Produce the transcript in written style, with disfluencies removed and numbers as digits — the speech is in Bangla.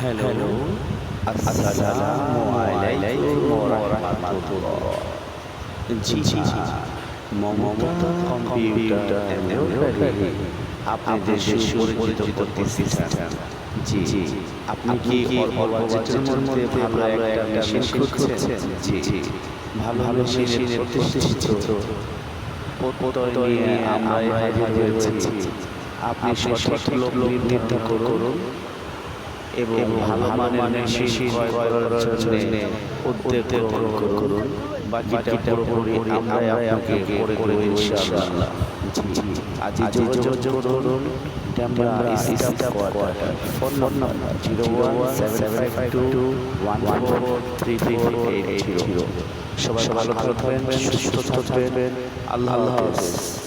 হ্যালো, আসসালামু আলাইকুম ওয়া রাহমাতুল্লাহ। জি, মমতা কম্পিউটার এমব্রয়ডারি আপনাদের সুপরিচিত প্রতিষ্ঠান। জি, আপনি কি অল্প বাজেটের মধ্যে ভালো একটা মেশিন খুঁজছেন? জি, ভালো মেশিনের প্রতিষ্ঠিত প্রত্যয় নিয়ে আমরা হাজির হয়েছি। আপনি সঠিক লোক নির্ধারণ করুন এবং ভালো মানের মেশিন ক্রয় করার জন্য উদ্যোগ গ্রহণ করুন। বাকিটা পুরোপুরি আমরাই আপনাকে করে দেব ইনশাআল্লাহ। জি, আজই যোগাযোগ করুন Demra staff quarter. Phone number 01752143480। সবাই ভালো থাকবেন, সুস্থ থাকবেন। আল্লাহ হাফেজ।